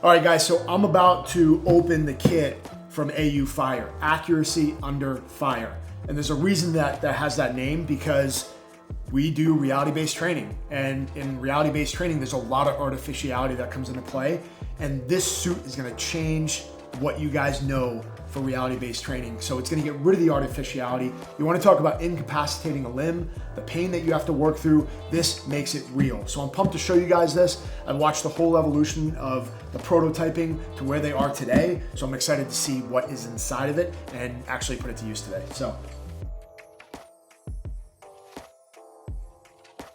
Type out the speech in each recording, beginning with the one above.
All right, guys, so I'm about to open the kit from Aufire, Accuracy Under Fire. And there's a reason that has that name, because we do reality-based training. And in reality-based training, there's a lot of artificiality that comes into play. And this suit is gonna change what you guys know for reality-based training. So it's gonna get rid of the artificiality. You wanna talk about incapacitating a limb, the pain that you have to work through, this makes it real. So I'm pumped to show you guys this. I've watched the whole evolution of the prototyping to where they are today. So I'm excited to see what is inside of it and actually put it to use today. So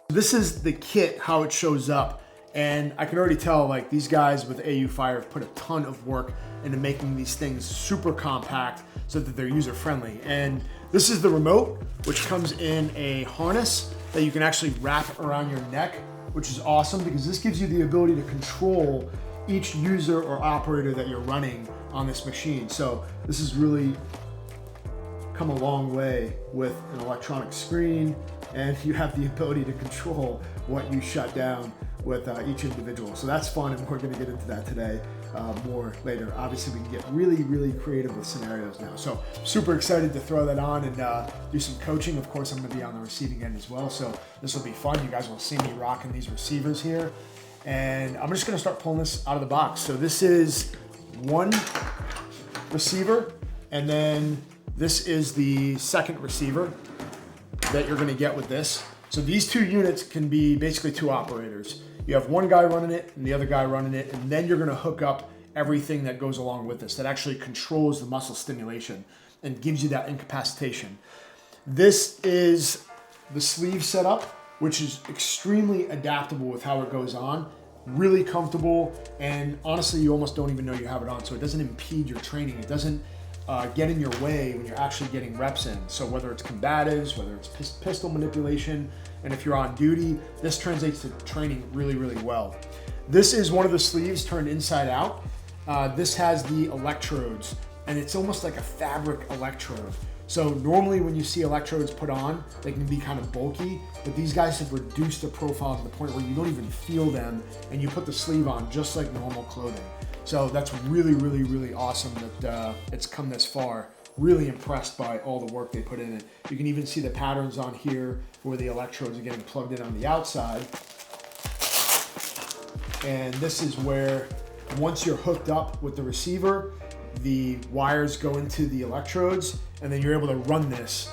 this is the kit, how it shows up. And I can already tell, like, these guys with Aufire have put a ton of work into making these things super compact so that they're user friendly. And this is the remote, which comes in a harness that you can actually wrap around your neck, which is awesome because this gives you the ability to control each user or operator that you're running on this machine. So this has really come a long way with an electronic screen, and you have the ability to control what you shut down with each individual. So that's fun, and we're gonna get into that today more later. Obviously, we can get really, really creative with scenarios now. So super excited to throw that on and do some coaching. Of course, I'm gonna be on the receiving end as well. So this will be fun. You guys will see me rocking these receivers here. And I'm just gonna start pulling this out of the box. So this is one receiver, and then this is the second receiver that you're gonna get with this. So these two units can be basically two operators. You have one guy running it and the other guy running it, and then you're gonna hook up everything that goes along with this that actually controls the muscle stimulation and gives you that incapacitation. This is the sleeve setup, which is extremely adaptable with how it goes on, really comfortable, and honestly, you almost don't even know you have it on, so it doesn't impede your training. It doesn't get in your way when you're actually getting reps in. So whether it's combatives, whether it's pistol manipulation, and if you're on duty, this translates to training really, really well. This is one of the sleeves turned inside out. This has the electrodes, and it's almost like a fabric electrode. So normally when you see electrodes put on, they can be kind of bulky, but these guys have reduced the profile to the point where you don't even feel them, and you put the sleeve on just like normal clothing. So that's really, really, really awesome that it's come this far. Really impressed by all the work they put in it. You can even see the patterns on here where the electrodes are getting plugged in on the outside. And this is where, once you're hooked up with the receiver, the wires go into the electrodes, and then you're able to run this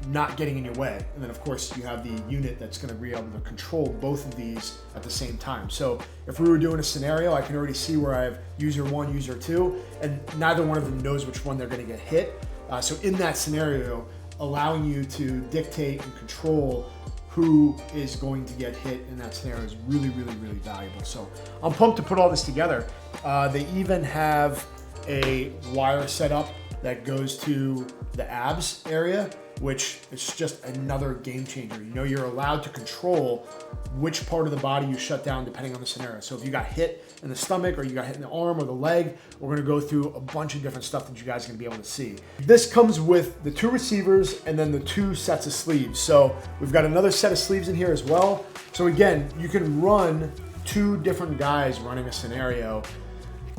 not getting in your way. And then of course you have the unit that's gonna be able to control both of these at the same time. So if we were doing a scenario, I can already see where I have user one, user two, and neither one of them knows which one they're gonna get hit. So in that scenario, allowing you to dictate and control who is going to get hit in that scenario is really, really, really valuable. So I'm pumped to put all this together. They even have a wire setup that goes to the abs area, which is just another game changer. You know, you're allowed to control which part of the body you shut down depending on the scenario. So if you got hit in the stomach or you got hit in the arm or the leg, we're gonna go through a bunch of different stuff that you guys are gonna be able to see. This comes with the two receivers and then the two sets of sleeves. So we've got another set of sleeves in here as well. So again, you can run two different guys running a scenario,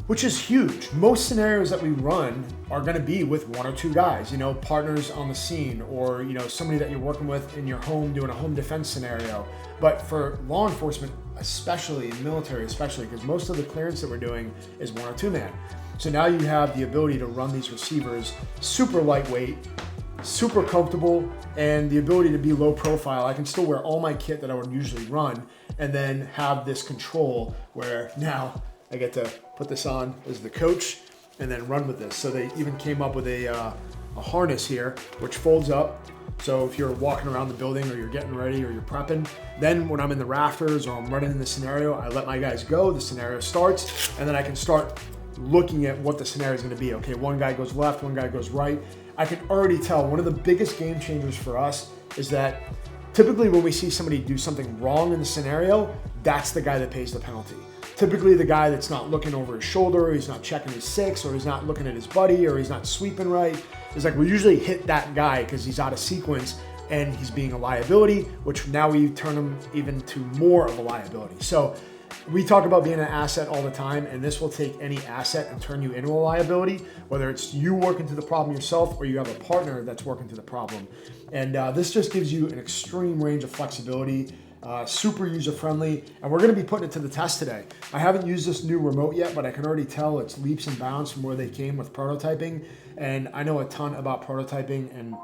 which is huge. Most scenarios that we run are gonna be with one or two guys, you know, partners on the scene, or, you know, somebody that you're working with in your home doing a home defense scenario. But for law enforcement, especially, military especially, because most of the clearance that we're doing is one or two man. So now you have the ability to run these receivers super lightweight, super comfortable, and the ability to be low profile. I can still wear all my kit that I would usually run, and then have this control where now I get to put this on as the coach and then run with this. So they even came up with a harness here, which folds up. So if you're walking around the building or you're getting ready or you're prepping, then when I'm in the rafters or I'm running in the scenario, I let my guys go, the scenario starts, and then I can start looking at what the scenario is gonna be. Okay, one guy goes left, one guy goes right. I can already tell one of the biggest game changers for us is that typically when we see somebody do something wrong in the scenario, that's the guy that pays the penalty. Typically the guy that's not looking over his shoulder, or he's not checking his six, or he's not looking at his buddy, or he's not sweeping right. It's like we usually hit that guy because he's out of sequence and he's being a liability, which now we turn him even to more of a liability. So We talk about being an asset all the time, and this will take any asset and turn you into a liability, whether it's you working to the problem yourself or you have a partner that's working to the problem. And this just gives you an extreme range of flexibility, super user-friendly, and we're gonna be putting it to the test today. I haven't used this new remote yet, but I can already tell it's leaps and bounds from where they came with prototyping. And I know a ton about prototyping and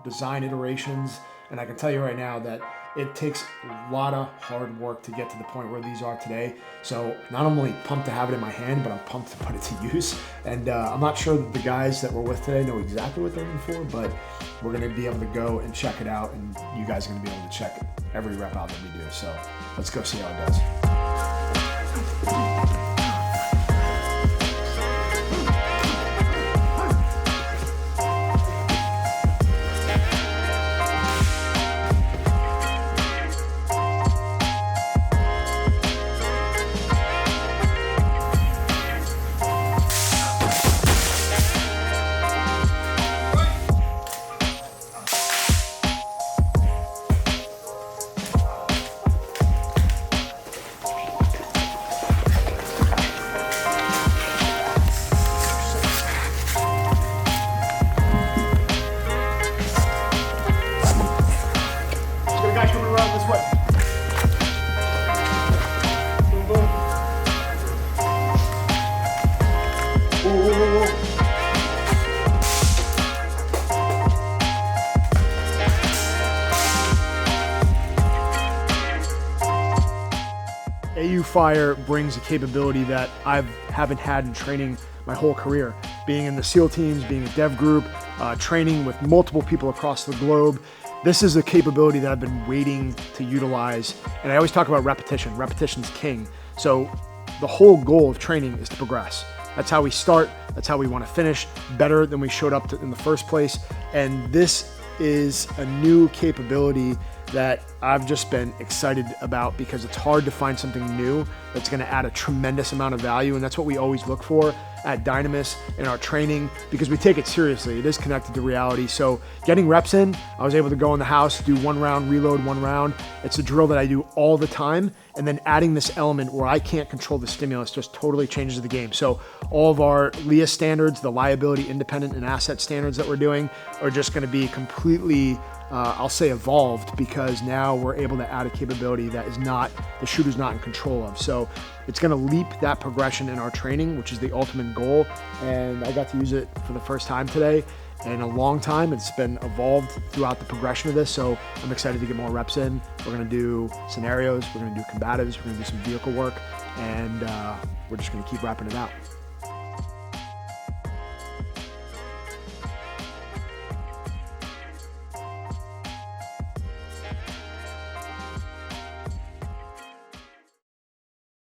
design iterations, and I can tell you right now that it takes a lot of hard work to get to the point where these are today. So not only pumped to have it in my hand, but I'm pumped to put it to use. And I'm not sure that the guys that we're with today know exactly what they're in for, but we're gonna be able to go and check it out, and you guys are gonna be able to check every rep out that we do. So let's go see how it does. Aufire brings a capability that I haven't had in training my whole career. Being in the SEAL teams, being a dev group, training with multiple people across the globe. This is a capability that I've been waiting to utilize. And I always talk about repetition. Repetition's king. So the whole goal of training is to progress. That's how we start. That's how we want to finish better than we showed up in the first place. And this is a new capability that I've just been excited about because it's hard to find something new that's going to add a tremendous amount of value. And that's what we always look for at Dynamis in our training, because we take it seriously. It is connected to reality. So getting reps in, I was able to go in the house, do one round, reload one round. It's a drill that I do all the time. And then adding this element where I can't control the stimulus just totally changes the game. So all of our LIA standards, the liability independent and asset standards that we're doing, are just going to be completely I'll say evolved, because now we're able to add a capability that is not, the shooter's not in control of. So it's gonna leap that progression in our training, which is the ultimate goal. And I got to use it for the first time today in a long time. It's been evolved throughout the progression of this. So I'm excited to get more reps in. We're gonna do scenarios, we're gonna do combatives, we're gonna do some vehicle work, and we're just gonna keep wrapping it out.